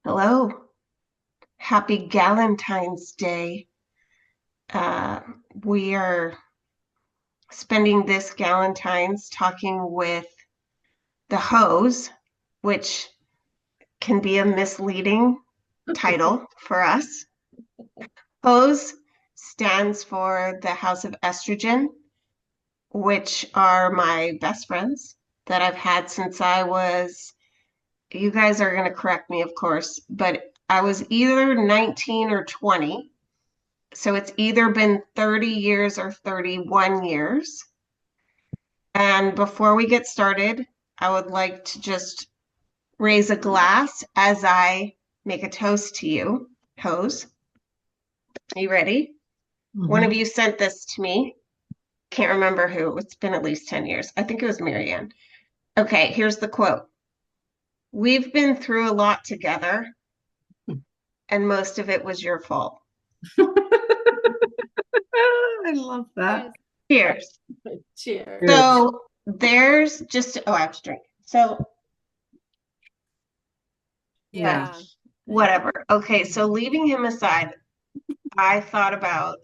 Hello. Happy Galentine's Day. Uh, we are spending this Galentine's talking with the hose, which can be a misleading title for us. Hose stands for the House of Estrogen, which are my best friends that I've had since you guys are going to correct me, of course, but I was either 19 or 20. So it's either been 30 years or 31 years. And before we get started, I would like to just raise a glass as I make a toast to you. Hose, are you ready? One of you sent this to me. Can't remember who. It's been at least 10 years. I think it was Marianne. Okay, here's the quote. We've been through a lot together, and most of it was your fault. I love that. Cheers. Cheers. So there's just, I have to drink. So Yeah. whatever. Okay, so leaving him aside, I thought about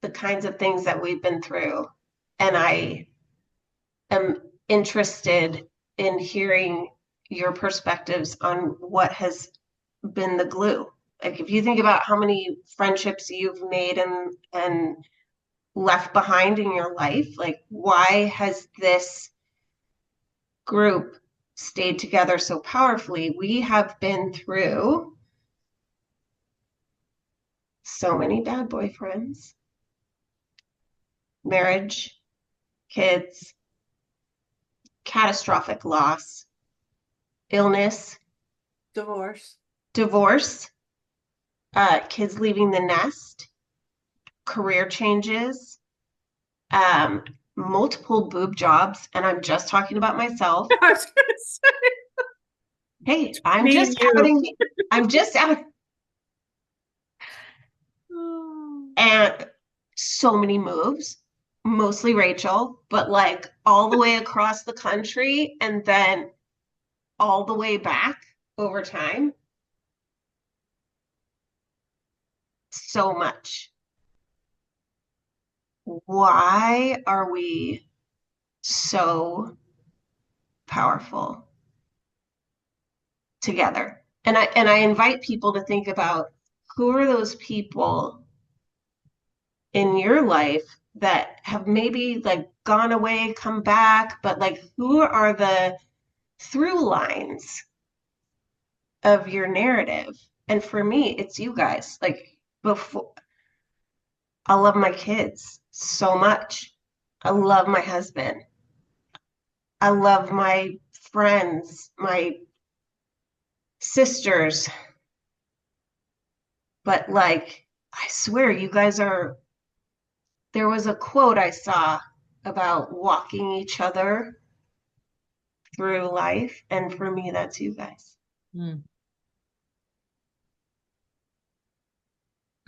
the kinds of things that we've been through, and I am interested in hearing your perspectives on what has been the glue. Like if you think about how many friendships you've made and left behind in your life, like why has this group stayed together so powerfully? We have been through so many bad boyfriends, marriage, kids, catastrophic loss, illness, divorce, kids leaving the nest, career changes, multiple boob jobs, and I'm just talking about myself. I was gonna say, Hey, I'm Me just and you. out and so many moves, mostly Rachel, but like all the way across the country and then all the way back over time. So much. Why are we so powerful together? And I invite people to think about who are those people in your life that have maybe like gone away, come back, but like who are the through lines of your narrative? And for me, it's you guys. Like before, I love my kids so much. I love my husband. I love my friends, my sisters. But like, I swear, you guys are. There was a quote I saw about walking each other through life. And for me, that's you guys. Who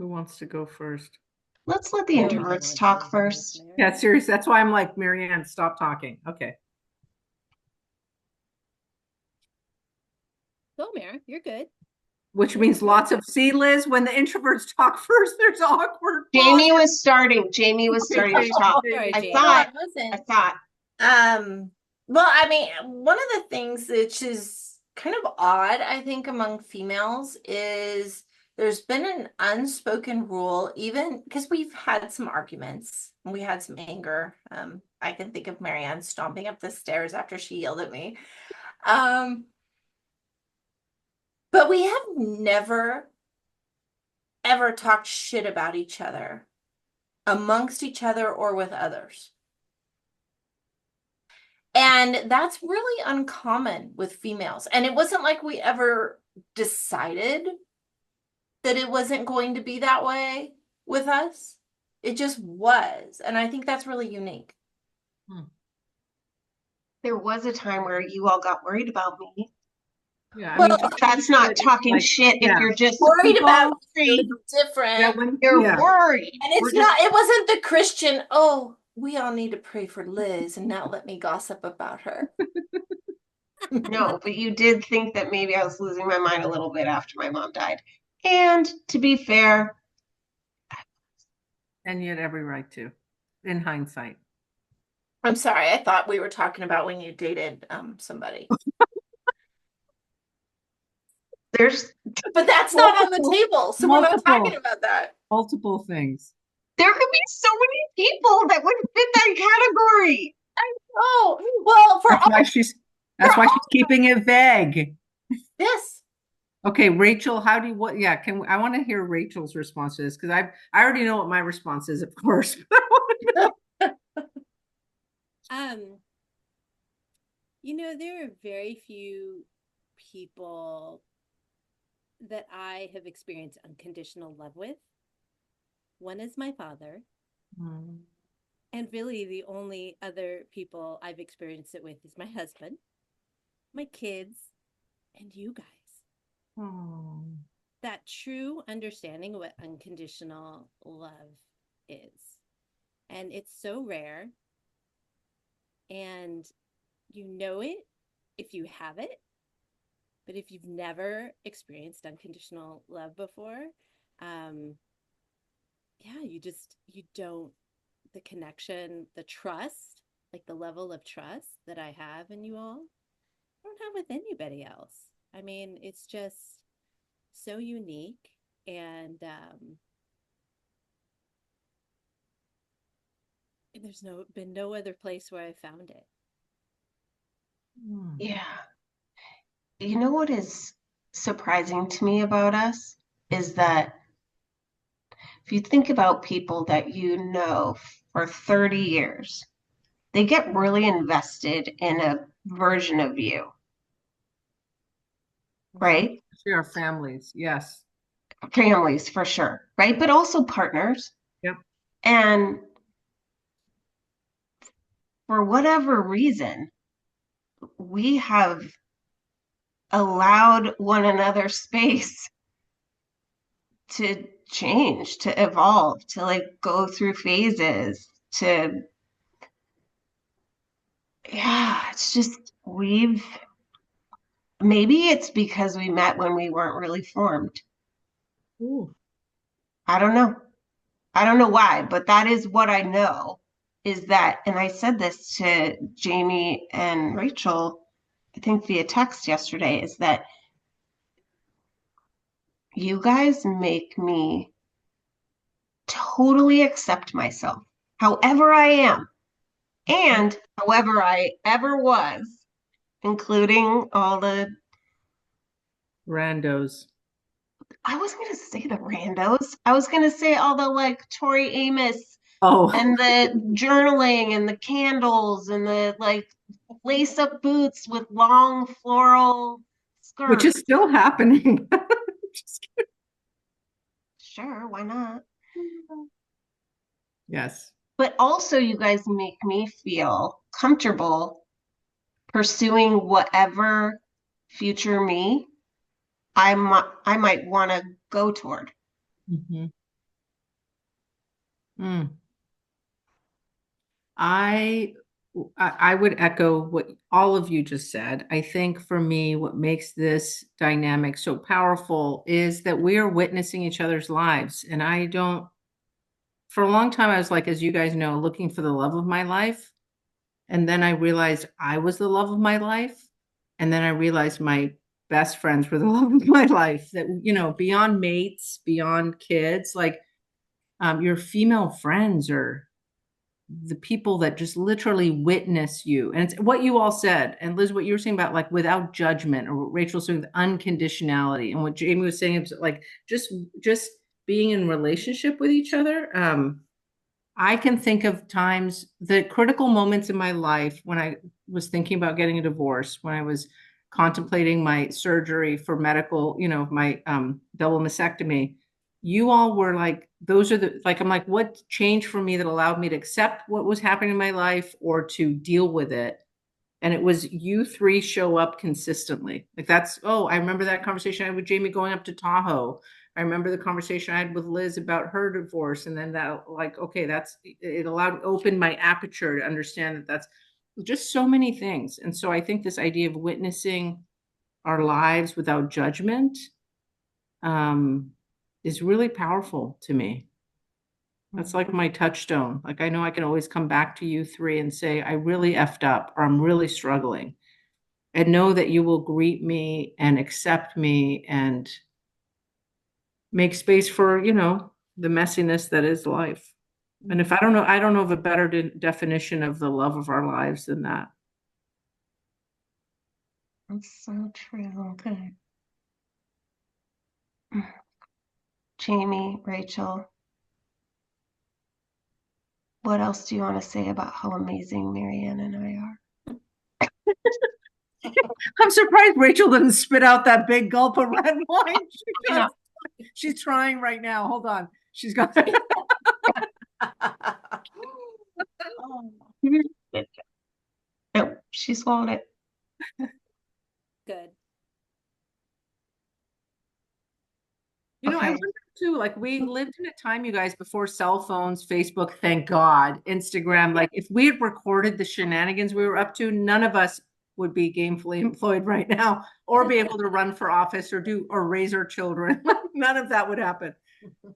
wants to go first? Let's let the introverts talk first. Yeah, seriously. That's why I'm like, Marianne, stop talking. Okay. Go, Mara. You're good. Which means lots of, see, Liz, when the introverts talk first, there's awkward. Jamie was starting to talk. Sorry, I Jamie. thought. Well, I mean, one of the things which is kind of odd, I think, among females is there's been an unspoken rule, even because we've had some arguments and we had some anger. I can think of Marianne stomping up the stairs after she yelled at me. But we have never, ever talked shit about each other amongst each other or with others. And that's really uncommon with females. And it wasn't like we ever decided that it wasn't going to be that way with us. It just was. And I think that's really unique. There was a time where you all got worried about me. Yeah, Well, that's not talking shit if you're just worried about worried. Different. Yeah, when You're yeah. worried. And it's not, it wasn't the Christian, oh, we all need to pray for Liz and not let me gossip about her. No, but you did think that maybe I was losing my mind a little bit after my mom died. And to be fair, And you had every right to, in hindsight. I'm sorry, I thought we were talking about when you dated somebody. there's But that's not on the Multiple, table, so we're not talking multiple, about that. multiple things. there could be so many people that would fit that category. Oh, well, That's why all she's keeping it vague. this. Okay, Rachel, yeah, I want to hear Rachel's response to this because I already know what my response is, of course. Um, there are very few people that I have experienced unconditional love with. One is my father, and really the only other people I've experienced it with is my husband, my kids, and you guys. Oh. That true understanding of what unconditional love is. And it's so rare. And you know it if you have it. But if you've never experienced unconditional love before, yeah, you don't, the connection, the trust, like the level of trust that I have in you all, I don't have with anybody else. I mean, it's just so unique. And there's been no other place where I found it. Yeah. You know what is surprising to me about us is that if you think about people that you know for 30 years, they get really invested in a version of you, right? Especially our families, yes. Families for sure, right? But also partners. Yep. And for whatever reason, we have allowed one another space to change, to evolve, to like go through phases, to, yeah, it's just, maybe it's because we met when we weren't really formed. Ooh. I don't know. I don't know why, but that is what I know is that, and I said this to Jamie and Rachel, I think via text yesterday, is that you guys make me totally accept myself, however I am, and however I ever was, including all the, Randos. I wasn't going to say the randos. I was going to say all the like Tori Amos Oh, and the journaling and the candles and the like lace up boots with long floral which is skirts. still happening. Just Sure, why not? kidding. Yes. But also, you guys make me feel comfortable pursuing whatever future me I might want to go toward. Mm-hmm. Mm. I I would echo what all of you just said. I think for me, what makes this dynamic so powerful is that we are witnessing each other's lives. And I don't, for a long time, I was like, as you guys know, looking for the love of my life. And then I realized I was the love of my life. And then I realized my best friends were the love of my life. That, beyond mates, beyond kids, like your female friends are the people that just literally witness you. And it's what you all said. And Liz, what you were saying about like without judgment, or what Rachel was saying with unconditionality, and what Jamie was saying is like just being in relationship with each other. I can think of times, the critical moments in my life when I was thinking about getting a divorce, when I was contemplating my surgery for medical, my double mastectomy. You all were like, those are I'm like, what changed for me that allowed me to accept what was happening in my life or to deal with it? And it was you three show up consistently. Like I remember that conversation I had with Jamie going up to Tahoe. I remember the conversation I had with Liz about her divorce. And then that, like, okay, it opened my aperture to understand that just so many things. And so I think this idea of witnessing our lives without judgment um, is really powerful to me. That's like my touchstone. Like I know I can always come back to you three and say, I really effed up or I'm really struggling. And know that you will greet me and accept me and make space for, the messiness that is life. And if I don't know of a better definition of the love of our lives than that. That's so true. Good. Jamie, Rachel, what else do you want to say about how amazing Marianne and I are? I'm surprised Rachel didn't spit out that big gulp of red wine. She's trying right now. Hold on. She's got. No, she swallowed it. Good. I wonder too, like we lived in a time, you guys, before cell phones, Facebook, thank God, Instagram. Like if we had recorded the shenanigans we were up to, none of us would be gainfully employed right now or be able to run for office or raise our children. None of that would happen.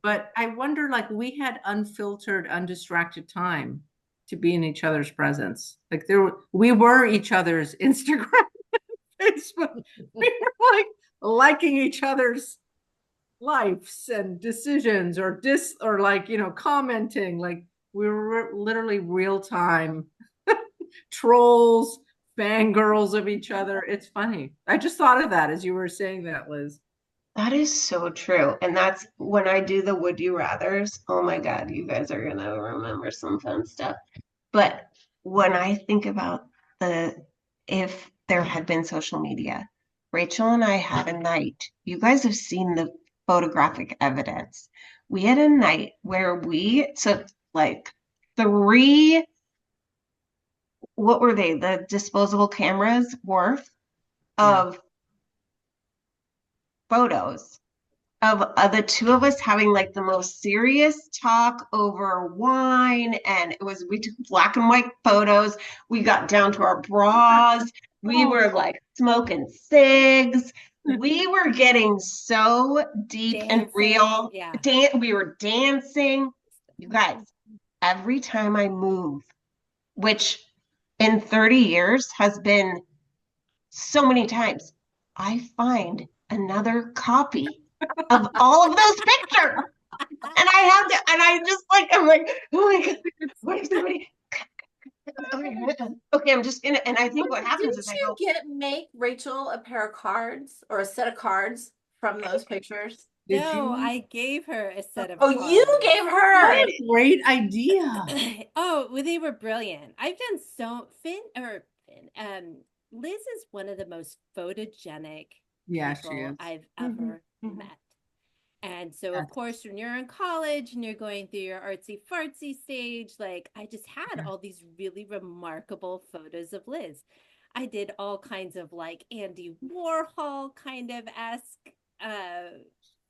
But I wonder, like we had unfiltered, undistracted time to be in each other's presence. Like we were each other's Instagram, Facebook. We were like liking each other's lives and decisions or commenting. Like we were literally real time trolls, fangirls of each other. It's funny. I just thought of that as you were saying that, Liz. That is so true. And that's when I do the would you rathers. Oh my God, you guys are gonna remember some fun stuff. But when I think about if there had been social media, Rachel and I had a night. You guys have seen the photographic evidence. We had a night where we took like three, what were they? The disposable cameras worth of photos of the two of us having like the most serious talk over wine. And we took black and white photos. We got down to our bras. We were like smoking cigs. We were getting so deep and real. Yeah. We were dancing. You guys, every time I move, which in 30 years has been so many times, I find another copy of all of those pictures. And I'm like, oh my God, what is everybody? Okay, I'm just gonna, and I think what happens is make Rachel a pair of cards or a set of cards from those pictures? No, I gave her a set of cards. You gave her what a great idea. Oh, well, they were brilliant. I've done Liz is one of the most photogenic people I've ever met. And so, of course, when you're in college and you're going through your artsy fartsy stage, like I just had all these really remarkable photos of Liz. I did all kinds of like Andy Warhol kind of esque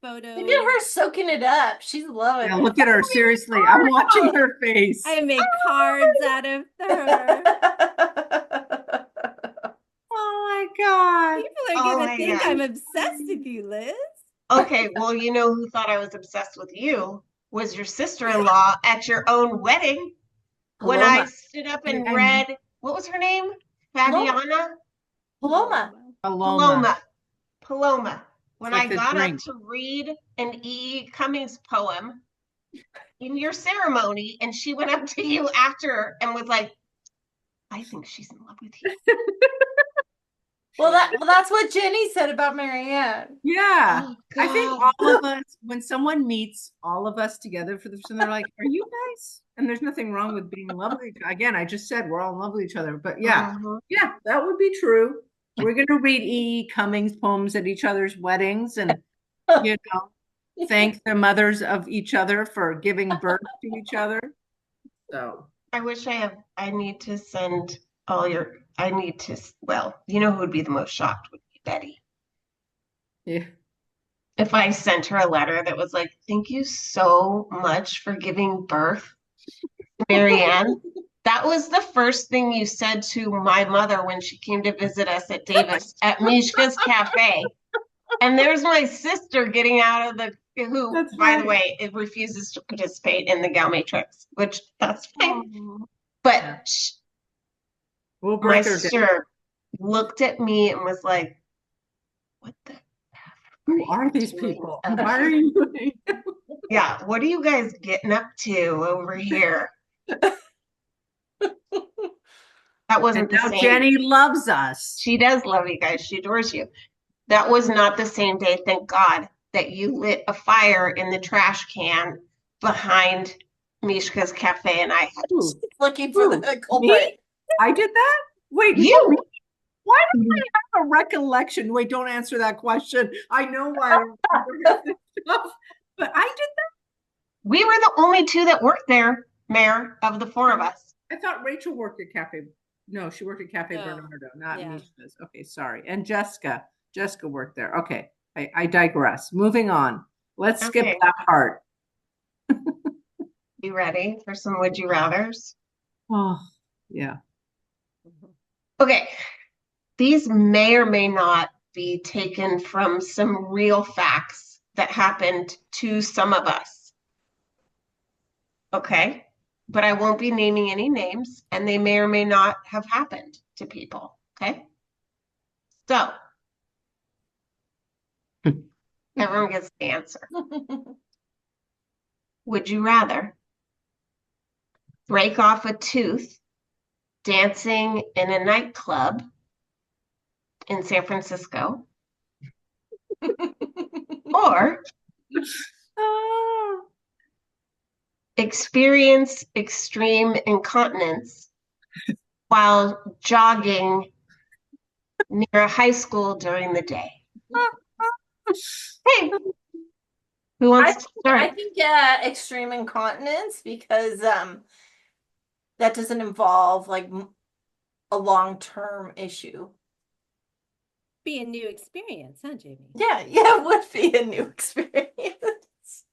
photos. Look at her soaking it up. She's loving it. Look at her. Seriously. I'm watching her face. I made cards out of her. Oh my God. People are going to think I'm obsessed with you, Liz. Okay, well, you know who thought I was obsessed with you was your sister-in-law at your own wedding. Paloma. When I stood up and read, what was her name? Fabiana? Paloma. When I got up to read an E. Cummings poem in your ceremony, and she went up to you after and was like, I think she's in love with you. Well, that's what Jenny said about Marianne. Yeah. Oh, I think all of us, when someone meets all of us together for the first time, they're like, are you guys? And there's nothing wrong with being in love with each other. Again, I just said we're all in love with each other. But yeah, that would be true. We're going to read E. Cummings poems at each other's weddings and, thank the mothers of each other for giving birth to each other. So I wish I need to send well, you know who would be the most shocked would be Betty. Yeah. If I sent her a letter that was like, thank you so much for giving birth, Marianne. That was the first thing you said to my mother when she came to visit us at Davis at Mishka's Cafe. And there's my sister getting out of who, That's by the right. way, it refuses to participate in the Gal Matrix, which that's fine. Oh. But Yeah. We'll my break her down. sister looked at me and was like, "What the Who are these doing people? up Why are here? you doing? Yeah, what are you guys getting up to over here?" That wasn't And the now same. Jenny loves us. She does love you guys. She adores you. That was not the same day, thank God, that you lit a fire in the trash can behind Mishka's Cafe and I had Ooh. Looking for Ooh, the culprit. me? I did that? Wait, you. who? Why don't I have a recollection? Wait, don't answer that question. I know why I remember this stuff, but I did that. We were the only two that worked there, Mayor, of the four of us. I thought Rachel worked at Cafe. No, she worked at Cafe No. Bernardo, not Yeah. Misha's. Okay, sorry. And Jessica worked there. Okay, I digress. Moving on. Let's skip Okay. that part. You ready for some would you rathers? Oh, yeah. Okay. These may or may not be taken from some real facts that happened to some of us. Okay. But I won't be naming any names, and they may or may not have happened to people. Okay. So everyone gets the answer. Would you rather break off a tooth dancing in a nightclub in San Francisco or Oh, experience extreme incontinence while jogging near a high school during the day? Hey, who I wants to start? think extreme incontinence because that doesn't involve like a long-term issue. Be a new experience, huh, Jamie? Yeah, it would be a new experience.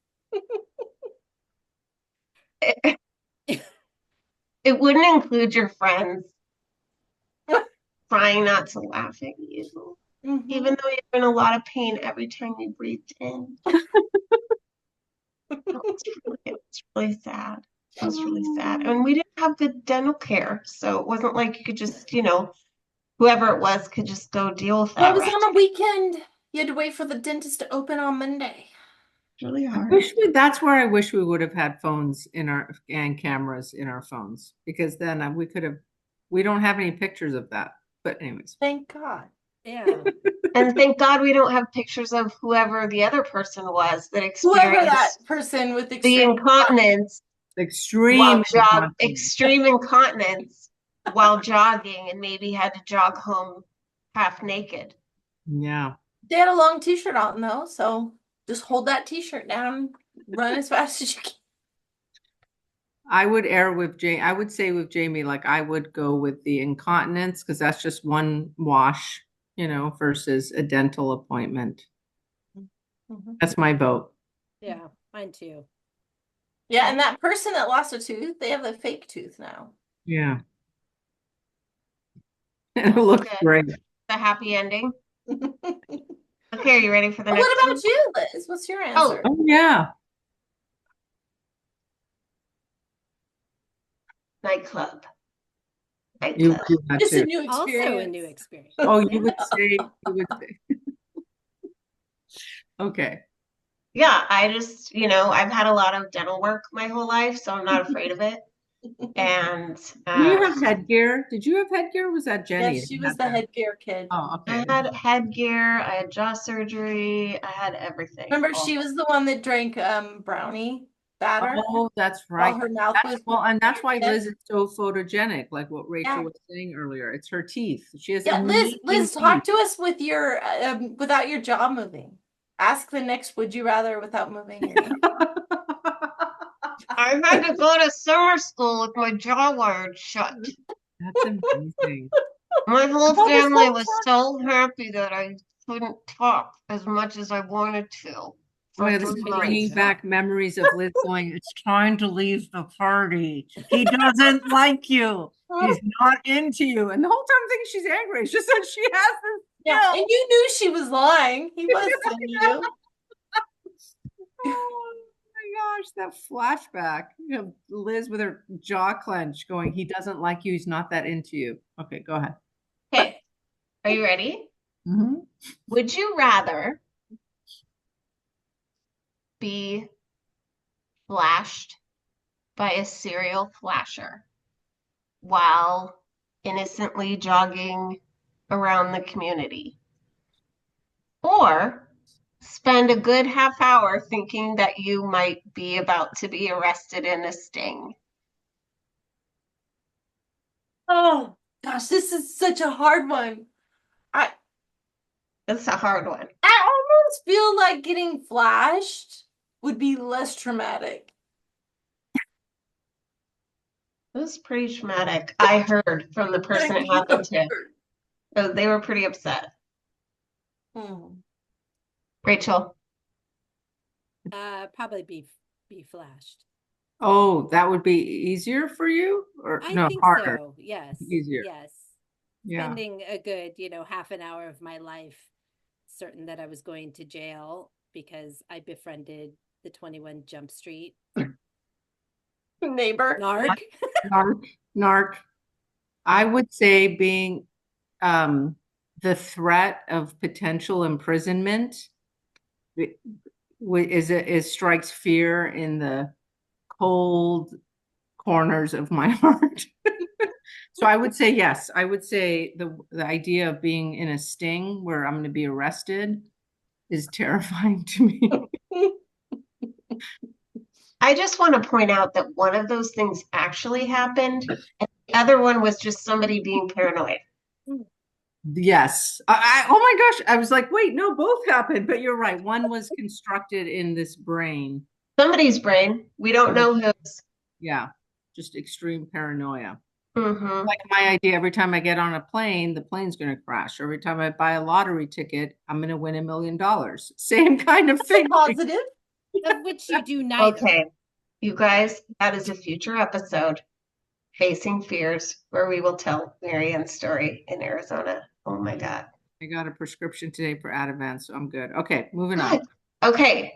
It wouldn't include your friends trying not to laugh at you, even though you're in a lot of pain every time you breathed in. It's really sad. It was really sad. And we didn't have good dental care, so it wasn't like you could just, whoever it was could just go deal with Well, that. it was on a weekend. You had to wait for the dentist to open on Monday. It's really I hard. wish that's where I wish we would have had phones and cameras in our phones, because then we don't have any pictures of that. But anyways. Thank God. Yeah. And thank God we don't have pictures of whoever the other person was that Whoever that experienced person with the extreme incontinence Extreme incontinence. extreme incontinence while jogging and maybe had to jog home half naked. Yeah. They had a long t-shirt on though, so just hold that t-shirt down, run as fast as you can. I would I would say with Jamie, like I would go with the incontinence because that's just one wash, versus a dental appointment. That's my vote. Yeah, mine too. Yeah, and that person that lost a tooth, they have a fake tooth now. Yeah. It looks Okay. great. The happy ending. Okay, are you ready for the next What one? about you, Liz? What's your answer? Oh, yeah. Nightclub. You Nightclub. would do that Just a too. new experience. Also a new experience. Oh, you would say. Okay. Yeah, I just, I've had a lot of dental work my whole life, so I'm not afraid of it. And Do you have headgear? Did you have headgear? Or was that Jenny? Yes, she was the headgear kid. Oh, okay. I had headgear, I had jaw surgery, I had everything. Remember, she was the one that drank brownie batter Oh, that's while right. her mouth was And that's why Liz is so photogenic, like what Rachel Yeah. was saying earlier. It's her teeth. She has Yeah, Liz, amazing talk teeth. to us with your without your jaw moving. Ask the next would you rather without moving your jaw. I had to go to summer school with my jaw wired shut. That's amazing. My whole Well, this family whole was time- so happy that I couldn't talk as much as I wanted to. Oh my for God, this three is bringing months. back memories of Liz going, it's time to leave the party. He doesn't like you. He's not into you. And the whole time I'm thinking she's angry. It's just that she has Yeah, this and you knew she was lying. He was skill. into you. Oh my gosh, that flashback. You know, Liz with her jaw clenched going, he doesn't like you. He's not that into you. Okay, go ahead. Okay, are you ready? Mhm. Would you rather be flashed by a serial flasher while innocently jogging around the community, or spend a good half hour thinking that you might be about to be arrested in a sting? Oh gosh, this is such a hard one. I It's a hard one. I almost feel like getting flashed would be less traumatic. It was pretty traumatic. I heard from the person it happened to. So they were pretty upset. Hmm. Rachel, Probably be flashed. Oh, that would be easier for you? Or I no, think harder, so. Yes. easier. Yes. Yeah. Spending a good, half an hour of my life certain that I was going to jail because I befriended the 21 Jump Street Neighbor. narc. Narc, narc. I would say being the threat of potential imprisonment is strikes fear in the cold corners of my heart. So I would say yes. I would say the idea of being in a sting where I'm going to be arrested is terrifying to me. I just want to point out that one of those things actually happened, and the other one was just somebody being paranoid. Yes. Oh my gosh. I was like, wait, no, both happened, but you're right. One was constructed in this brain. Somebody's brain. We don't know whose. Yeah. Just extreme paranoia. Mm-hmm. Like my idea, every time I get on a plane, the plane's going to crash. Every time I buy a lottery ticket, I'm going to win $1 million. Same kind of thing. Positive. Of which you do neither. Okay, you guys, that is a future episode, Facing Fears, where we will tell Marianne's story in Arizona. Oh my God. I got a prescription today for Ativan, so I'm good. Okay, moving on. Okay,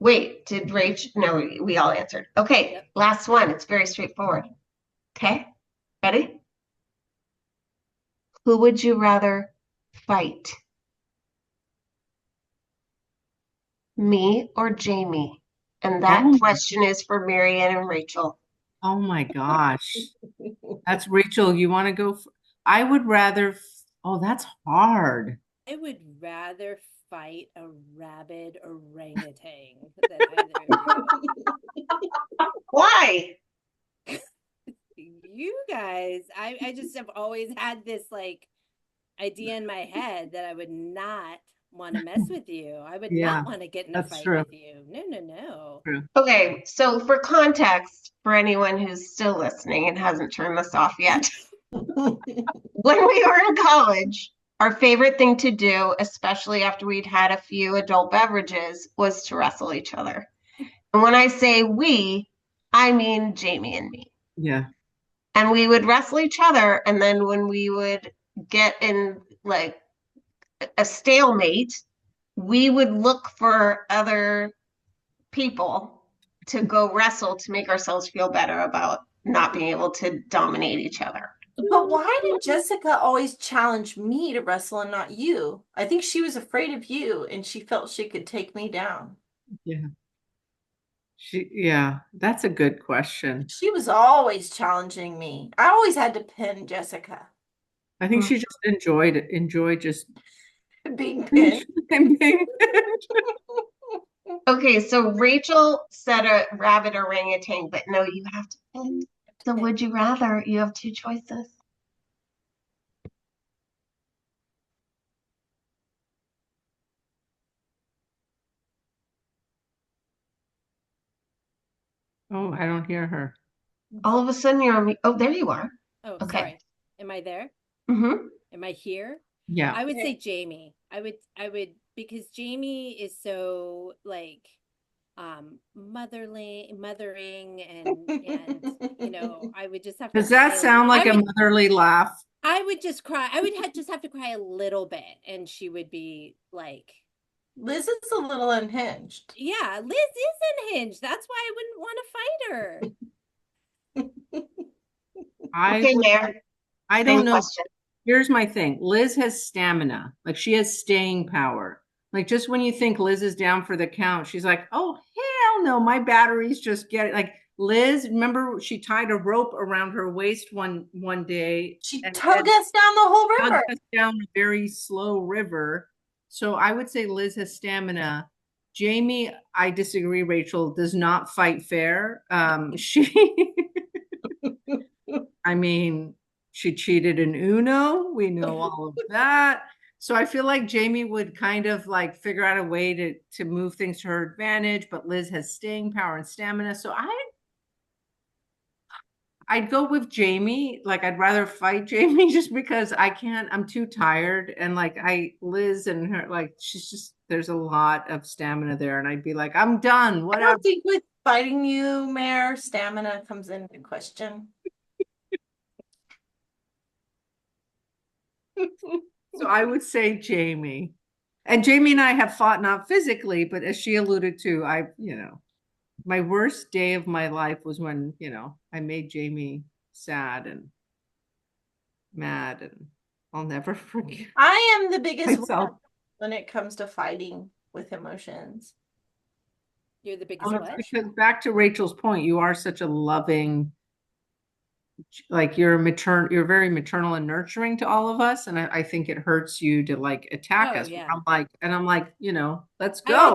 wait, did Rach? No, we all answered. Okay, Yep. last one. It's very straightforward. Okay, ready? Who would you rather fight? Me or Jamie? And that Oh, question is for Marianne and Rachel. oh my gosh. That's Rachel. You want to go? I would rather. Oh, that's hard. I would rather fight a rabid orangutan than either of Why? you. You guys, I just have always had this like idea in my head that I would not want to mess with you. I would Yeah, not want to get in a that's fight true. with you. No, no, no. True. Okay, so for context, for anyone who's still listening and hasn't turned this off yet, when we were in college, our favorite thing to do, especially after we'd had a few adult beverages, was to wrestle each other. And when I say we, I mean Jamie and me. Yeah. And we would wrestle each other, and then when we would get in like a stalemate, we would look for other people to go wrestle to make ourselves feel better about not being able to dominate each other. But why did Jessica always challenge me to wrestle and not you? I think she was afraid of you and she felt she could take me down. Yeah. Yeah, that's a good question. She was always challenging me. I always had to pin Jessica. I think she just enjoyed just Being pinned. being Okay, so Rachel said a rabbit orangutan, but no, you have to pick. So would you rather? You have two choices. Oh, I don't hear her. All of a sudden you're on me. Oh, there you are. Oh, Okay. sorry. Am I there? Mm-hmm. Am I here? Yeah. I would say Jamie. I would because Jamie is so like mothering and I would just have to Does that cry sound like a motherly laugh? I would just cry. I would just have to cry a little bit and she would be like, Liz is a little unhinged. yeah, Liz is unhinged. That's why I wouldn't want to fight her. Okay, Mayor. I Same don't know. question. Here's my thing. Liz has stamina. Like she has staying power. Like just when you think Liz is down for the count, she's like, oh, hell no, my batteries just get it. Like Liz, remember she tied a rope around her waist one day. She and tugged us down the whole tugged river. us down a very slow river. So I would say Liz has stamina. Jamie, I disagree, Rachel, does not fight fair. I mean, she cheated in Uno. We know all of that. So I feel like Jamie would kind of like figure out a way to move things to her advantage, but Liz has staying power and stamina. So I'd go with Jamie. Like I'd rather fight Jamie just because I can't, I'm too tired. And like Liz and her, like she's just, there's a lot of stamina there. And I'd be like, I'm done, I whatever. don't think with fighting you, Mayor, stamina comes into question. So I would say Jamie. And Jamie and I have fought not physically, but as she alluded to, my worst day of my life was when, I made Jamie sad and mad, and I'll never forget I am the biggest myself. one when it comes to fighting with emotions. You're the biggest what? Because back to Rachel's point, you are such a loving, like you're very maternal and nurturing to all of us. And I think it hurts you to like attack us. Yeah. I'm like, let's go.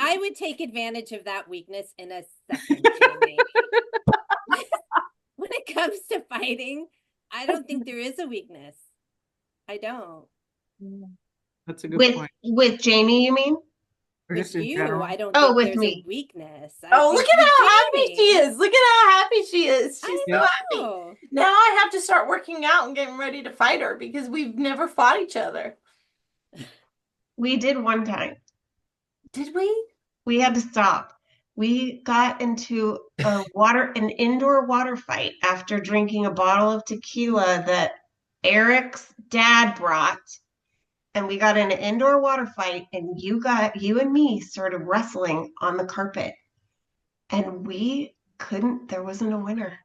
I would take advantage of that weakness in a second, Jamie. When it comes to fighting, I don't think there is a weakness. I don't. That's a good point. With Jamie, you mean? Or With just in you, general? I don't Oh, think with there's me. a weakness. Look at how happy she is. Look at how happy she is. She's so happy. Now I have to start working out and getting ready to fight her because we've never fought each other. We did one time. Did we? We had to stop. We got into an indoor water fight after drinking a bottle of tequila that Eric's dad brought. And we got in an indoor water fight, and you and me started wrestling on the carpet. And there wasn't a winner.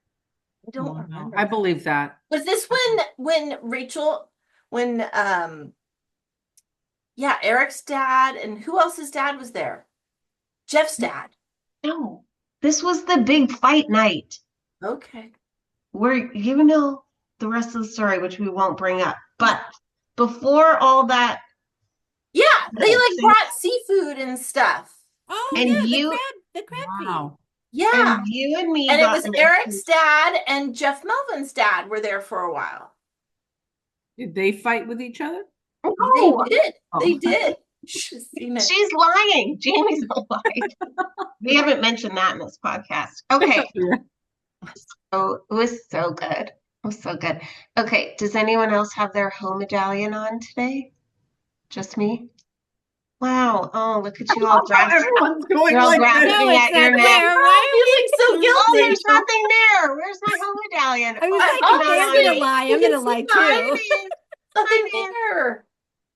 I don't remember. I believe that. Was this when Eric's dad and who else's dad was there? Jeff's dad. No, this was the big fight night. Okay. Where the rest of the story, which we won't bring up. But before all that, yeah, they like brought seafood and stuff. Oh, and yeah, the crab feed. Yeah. And you and me. And it was Eric's dad and Jeff Melvin's dad were there for a while. Did they fight with each other? Oh, they did. They did. She's lying. Jamie's lying. We haven't mentioned that in this podcast. Okay. So it was so good. It was so good. Okay. Does anyone else have their home medallion on today? Just me? Wow. Oh, look at you all grasping. Everyone's going You're all like grasping this. at your neck. Why are you so guilty? Oh, there's nothing there. Where's my home medallion? I was like, I'm gonna lie. I'm gonna lie too. Nothing there.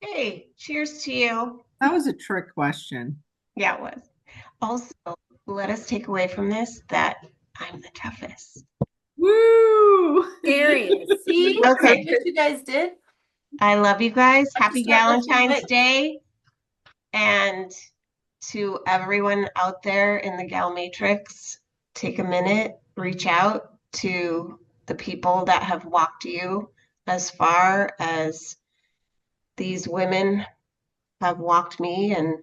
Hey, cheers to you. That was a trick question. Yeah, it was. Also, let us take away from this that I'm the toughest. Woo! Scary. See? Okay. What you guys did? I love you guys. Happy start lifting Galentine's weights. Day. And to everyone out there in the Gal Matrix, take a minute, reach out to the people that have walked you as far as these women have walked me, and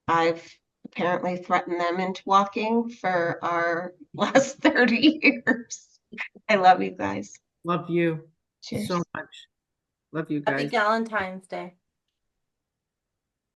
I've apparently threatened them into walking for our last 30 years. I love you guys. Love you Cheers. so much. Love you guys. Happy Galentine's Day.